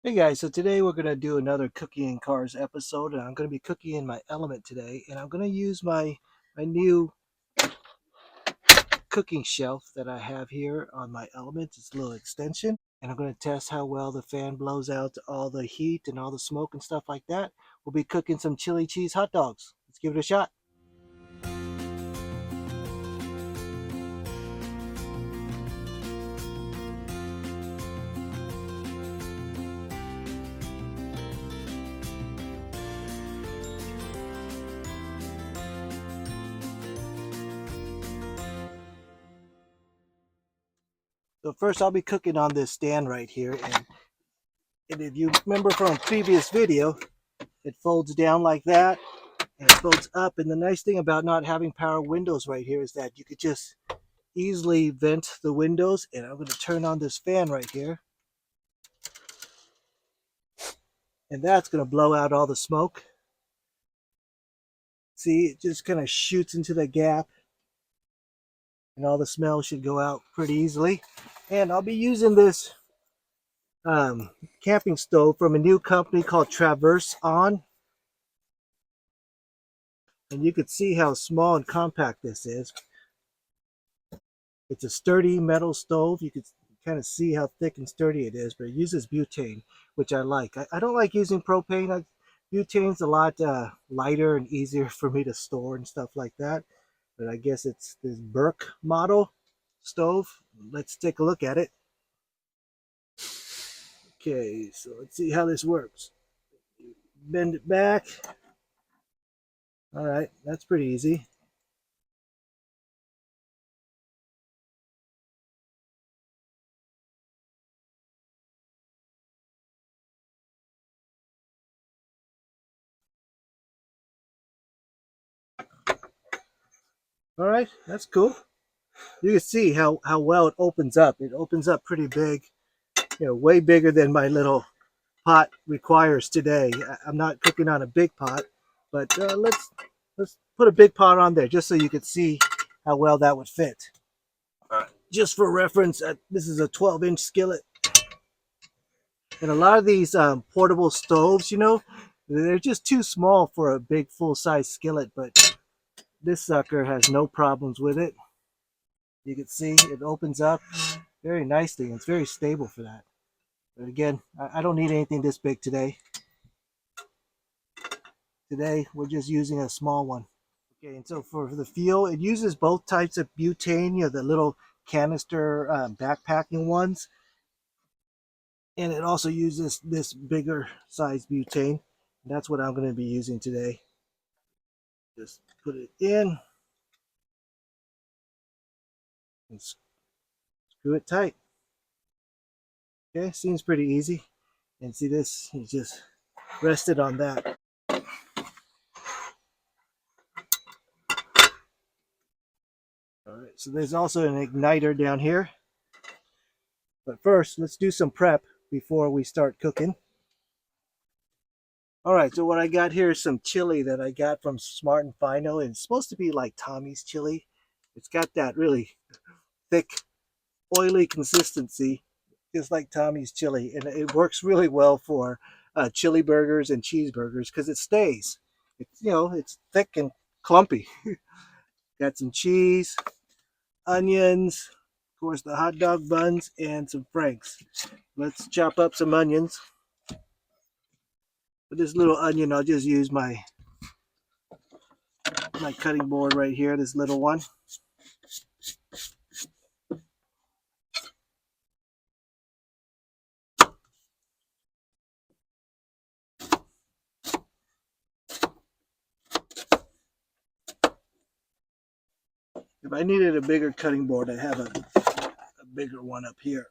Hey guys, so today we're going to do another Cooking in Cars episode, and I'm going to be cooking in my element today, and I'm going to use my new cooking shelf that I have here on my element. It's a little extension, and I'm going to test how well the fan blows out all the heat and all the smoke and stuff like that. We'll be cooking some chili cheese hot dogs. Let's give it a shot. So first I'll be cooking on this stand right here, and if you remember from a previous video, it folds down like that and it folds up. And the nice thing about not having power windows right here is that you could just easily vent the windows. And I'm going to turn on this fan right here, and that's going to blow out all the smoke. See, it just kind of shoots into the gap, and all the smell should go out pretty easily. And I'll be using this camping stove from a new company called Traverse On, and you could see how small and compact this is. It's a sturdy metal stove. You could kind of see how thick and sturdy it is, but it uses butane, which I like. I don't like using propane. Butane's a lot lighter and easier for me to store and stuff like that. But I guess it's this Burke model stove. Let's take a look at it. Okay, so let's see how this works. Bend it back. All right, that's pretty easy. All right, that's cool. You can see how well it opens up. It opens up pretty big, way bigger than my little pot requires today. I'm not cooking on a big pot, but let's put a big pot on there just so you could see how well that would fit. Just for reference, this is a 12-inch skillet, and a lot of these portable stoves, they're just too small for a big full-size skillet. But this sucker has no problems with it. You can see it opens up very nicely, and it's very stable for that. But again, I don't need anything this big today. Today, we're just using a small one. Okay, and so for the fuel, it uses both types of butane, the little canister backpacking ones, and it also uses this bigger size butane. And that's what I'm going to be using today. Just put it in and screw it tight. Okay, seems pretty easy. And see this, you just rested on that. All right, so there's also an igniter down here. But first, let's do some prep before we start cooking. All right, so what I got here is some chili that I got from Smart and Final, and it's supposed to be like Tommy's chili. It's got that really thick, oily consistency, just like Tommy's chili, and it works really well for chili burgers and cheeseburgers because it stays. It's thick and clumpy. Got some cheese, onions, of course the hot dog buns, and some franks. Let's chop up some onions. For this little onion, I'll just use my cutting board right here, this little one. If I needed a bigger cutting board, I have a bigger one up here.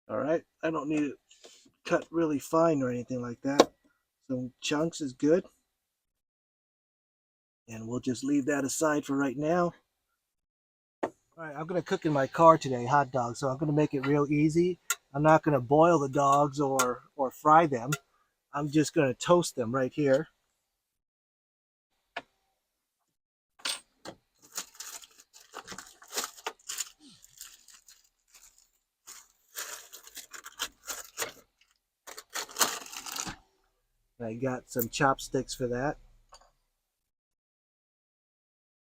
All right, I don't need it cut really fine or anything like that. Some chunks is good. And we'll just leave that aside for right now. All right, I'm going to cook in my car today, hot dogs. So I'm going to make it real easy. I'm not going to boil the dogs or fry them. I'm just going to toast them right here. I got some chopsticks for that.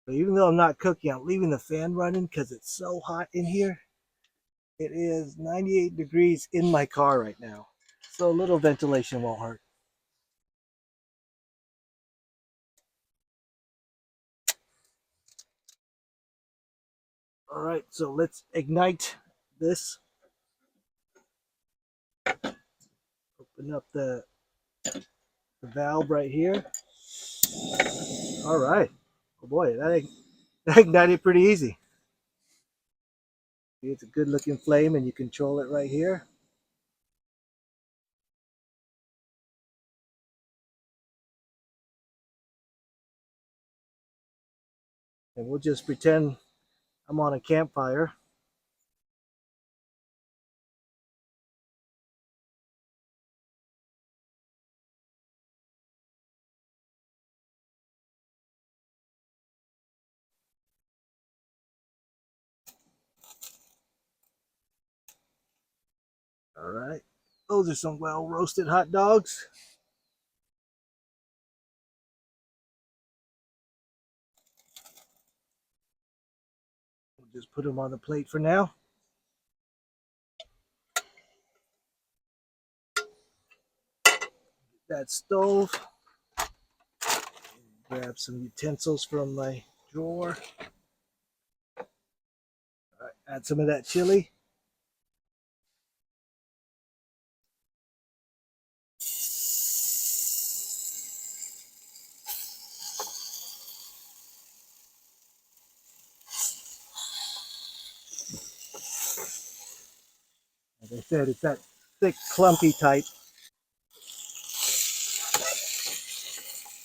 But even though I'm not cooking, I'm leaving the fan running because it's so hot in here. It is 98 degrees in my car right now. So a little ventilation won't hurt. All right, so let's ignite this. Open up the valve right here. All right. Oh boy, that ignited pretty easy. It's a good looking flame and you control it right here. And we'll just pretend I'm on a campfire. All right. Those are some well roasted hot dogs. We'll just put them on the plate for now. That stove. Grab some utensils from my drawer. All right, add some of that chili. As I said, it's that thick, clumpy type.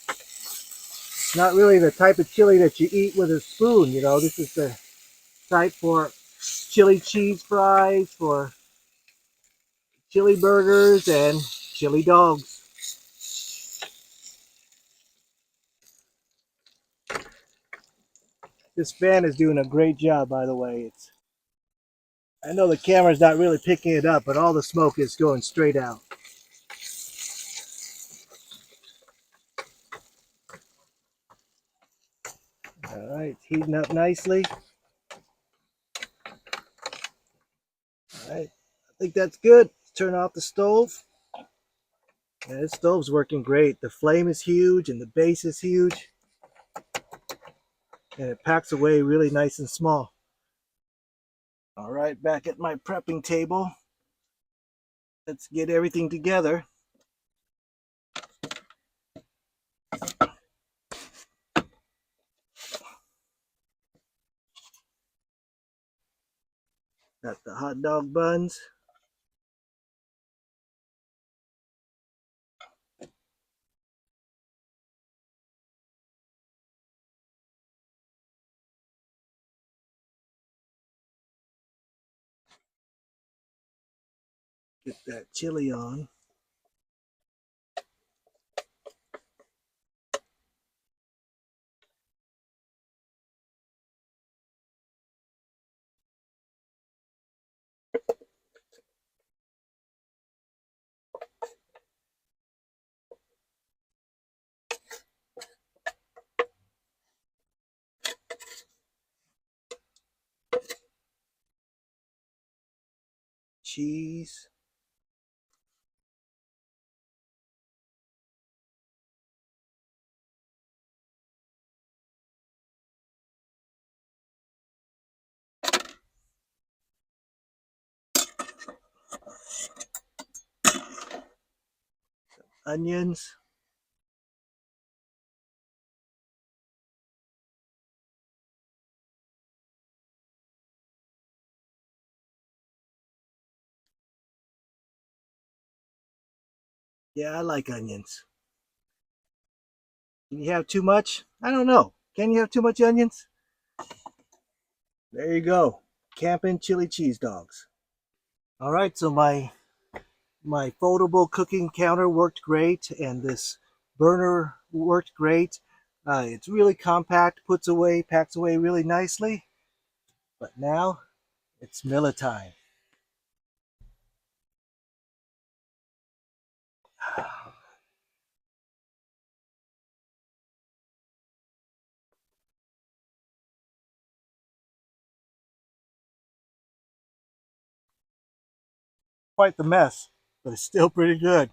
It's not really the type of chili that you eat with a spoon, you know. This is the type for chili cheese fries, for chili burgers, and chili dogs. This fan is doing a great job, by the way. I know the camera's not really picking it up, but all the smoke is going straight out. All right, it's heating up nicely. All right, I think that's good. Let's turn off the stove. Yeah, this stove's working great. The flame is huge and the base is huge. And it packs away really nice and small. All right, back at my prepping table. Let's get everything together. Got the hot dog buns. Get that chili on. Cheese. Onions. Yeah, I like onions. Can you have too much? I don't know. Can you have too much onions? There you go. Camping chili cheese dogs. All right, so my foldable cooking counter worked great, and this burner worked great. It's really compact, packs away really nicely. But now it's Miller time. Quite the mess, but it's still pretty good.